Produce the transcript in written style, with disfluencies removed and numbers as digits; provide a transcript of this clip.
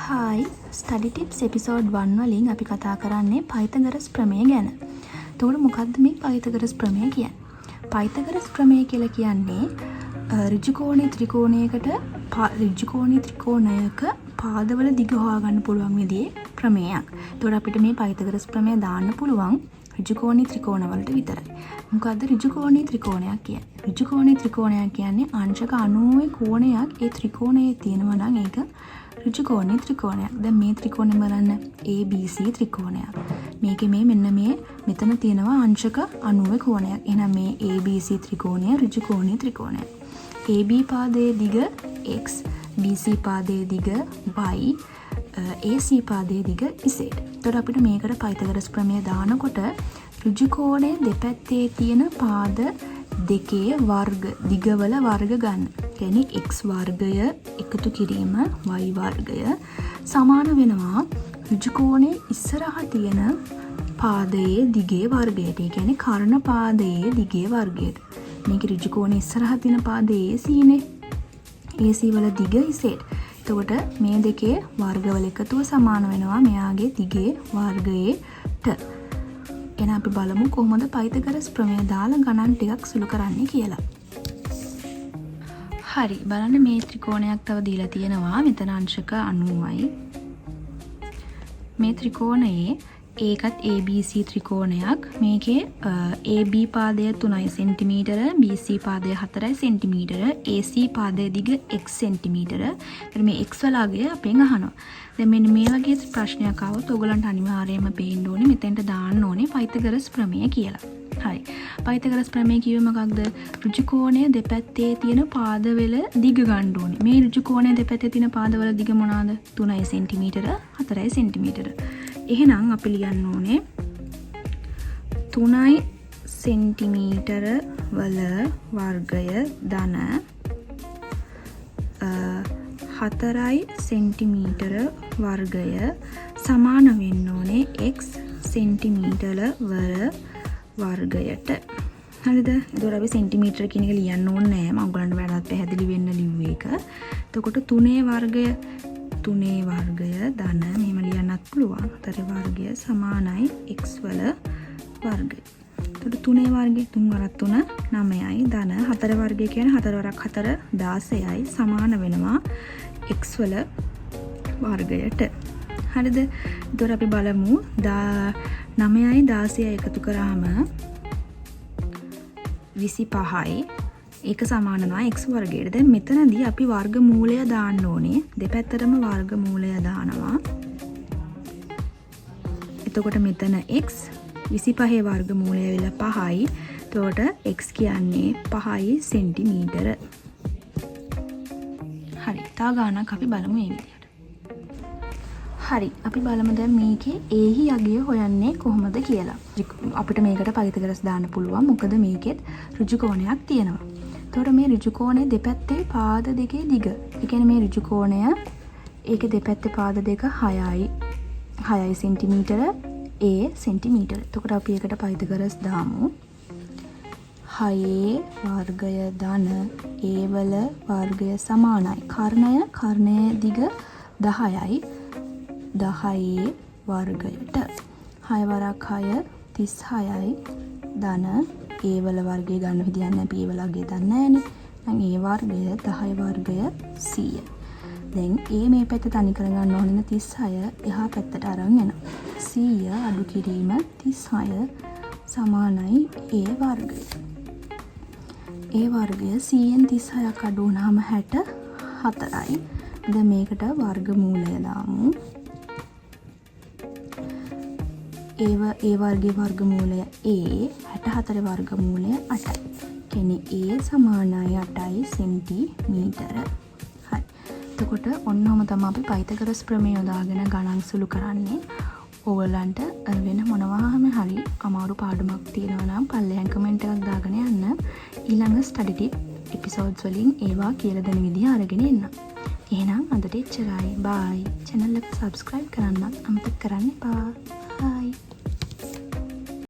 Hi, Study Tips episode 1 වලින් අපි කතා කරන්නේ පයිතගොරස් ප්‍රමේය ගැන. එතකොට මොකද්ද මේ පයිතගොරස් ප්‍රමේය කියන්නේ? පයිතගොරස් ප්‍රමේය කියලා කියන්නේ ඍජුකෝණී ත්‍රිකෝණයකට ඍජුකෝණී ත්‍රිකෝණයක පාදවල දිග හොයාගන්න පුළුවන් විදිහේ ප්‍රමේයක්. එතකොට අපිට මේ පයිතගොරස් ප්‍රමේය දාන්න පුළුවන් ඍජුකෝණී ත්‍රිකෝණ වලට විතරයි. මොකද්ද ඍජුකෝණී ත්‍රිකෝණයක් කියන්නේ? ඍජුකෝණී ත්‍රිකෝණයක් කියන්නේ අංශක 90 කෝණයක් ඒ ත්‍රිකෝණයේ තියෙනවා නම් ඒක ඍජුකෝණී ත්‍රිකෝණයක්. දැන් මේ ත්‍රිකෝණය බලන්න ABC ත්‍රිකෝණයක්. මේකේ මෙතන තියෙනවා අංශක 90 කෝණයක්. එහෙනම් මේ ABC ත්‍රිකෝණය ඍජුකෝණී ත්‍රිකෝණයක්. AB පාදයේ දිග x, BC පාදයේ දිග y, AC පාදයේ දිග z. එතකොට අපිට මේකට පයිතගොරස් ප්‍රමේය දානකොට ඍජුකෝණයේ දෙපැත්තේ තියෙන පාද දෙකේ වර්ග දිගවල වර්ග ගන්න. කියන්නේ x වර්ගය එකතු කිරීම y වර්ගය සමාන වෙනවා ඍජුකෝණයේ ඉස්සරහා තියෙන පාදයේ දිගේ වර්ගයට. ඒ කියන්නේ කර්ණ පාදයේ දිගේ වර්ගයට. මේක ඍජුකෝණයේ ඉස්සරහා තියෙන පාදයේ AC නේ. AC වල දිග z. එතකොට මේ දෙකේ වර්ගවල එකතුව සමාන වෙනවා මෙයාගේ දිගේ වර්ගයට. එහෙනම් අපි බලමු කොහොමද පයිතගොරස් ප්‍රමේය දාලා ගණන් ටිකක් සුළු කරන්නේ කියලා. හරි, බලන්න මේ ත්‍රිකෝණයක් තව දීලා තියෙනවා. මෙතන අංශක 90යි. මේ ත්‍රිකෝණයේ ඒකත් ABC ත්‍රිකෝණයක්. මේකේ AB පාදය 3 cm, BC පාදය 4 cm, AC පාදයේ දිග x cm. ඊට මේ x වල අගය අපෙන් අහනවා. දැන් මෙන්න මේ වගේ ප්‍රශ්නයක් ආවොත් ඔයගලන්ට අනිවාර්යයෙන්ම පේන්න ඕනේ මෙතෙන්ට දාන්න ඕනේ පයිතගොරස් ප්‍රමේය කියලා. හරි. පයිතගොරස් ප්‍රමේය කිව්වේ මොකක්ද? ඍජුකෝණයේ දෙපැත්තේ තියෙන පාදවල දිග ගන්න ඕනේ. මේ ර්ජුකෝණයේ දෙපැත්තේ තියෙන පාදවල දිග මොනවාද? 3 cm, 4 cm. එහෙනම් අපි ලියන්න ඕනේ 3 cm වල වර්ගය ධන 4 cm වර්ගය සමාන වෙන්න ඕනේ x cm වල වර්ගයට. හරිද? ඒතකොට අපි සෙන්ටිමීටර කියන එක ලියන්න ඕනේ නෑ. මම ඔයගලන්ට වැඩක් පැහැදිලි වෙන්න ලිව්වේ ඒක. එතකොට 3 වර්ගය ධන මෙහෙම ලියන්නත් පුළුවන්. 4 වර්ගය සමානයි x වල වර්ගය. එතකොට 3 වර්ගය 3 වරක් 3 9යි ධන 4 වර්ගය කියන්නේ 4 වරක් 4 16යි සමාන වෙනවා x වල වර්ගයට. හරිද? එතකොට අපි බලමු 9යි 16යි එකතු කරාම 25යි. ඒක සමාන වෙනවා x වර්ගයට. දැන් මෙතනදී අපි වර්ග මූලය දාන්න ඕනේ. දෙපැත්තටම වර්ග මූලය දානවා. එතකොට මෙතන x 25 වර්ග මූලය වෙලා 5යි. එතකොට x කියන්නේ 5යි සෙන්ටිමීටර. හරි. තව ගානක් අපි බලමු මේ විදිහට. හරි. අපි බලමු දැන් මේකේ a හි අගය හොයන්නේ කොහොමද කියලා. අපිට මේකට පයිතගොරස් දාන්න පුළුවන්. මොකද මේකෙත් ඍජුකෝණයක් තියෙනවා. එතකොට මේ ඍජුකෝණයේ දෙපැත්තේ පාද දෙකේ දිග. ඒ කියන්නේ මේ ඍජුකෝණය ඒකේ දෙපැත්තේ පාද දෙක 6යි සෙන්ටිමීටර a සෙන්ටිමීටර. එතකොට අපි ඒකට පයිතගොරස් දාමු. 6 වර්ගය ධන a වල වර්ගය සමානයි. කර්ණයේ දිග 10යි. 10 වර්ගයට 6 වරක් 6 36යි ධන a වල වර්ගය ගන්න විදියක් නැහැ. b වල අගය දන්නේ නැහනේ. දැන් a වර්ගය 10 වර්ගය 100. දැන් a මේ පැත්ත තනි කරගන්න ඕනේ 36 එහා පැත්තට අරන් යනවා. 100 අඩු කිරීම 36 සමානයි a වර්ගය. a වර්ගය 100න් 36ක් අඩු වුණාම 64යි. දැන් මේකට වර්ග මූලය දාමු. a වර්ගයේ වර්ග මූලය a 64 වර්ග මූලය 8යි. කියන්නේ a සමානයි 8යි සෙන්ටිමීටර. හරි. එතකොට ඔන්නෝම තමයි අපි පයිතගොරස් ප්‍රමේය යොදාගෙන ගණන් සුළු කරන්නේ. ඕගලන්ට වෙන මොනවාම හරි අමාරු පාඩමක් තියෙනවා නම් පල්ලෙහාන් කමෙන්ට් එකක් දාගෙන යන්න. ඊළඟ ස්ටඩි ටිප් එපිසෝඩ්ස් වලින් ඒවා කියලා දෙන විදිහ අරගෙන එන්න. එහෙනම් අදට එච්චරයි. බයි. channel එක subscribe කරන්නත් අමතක කරන්න එපා.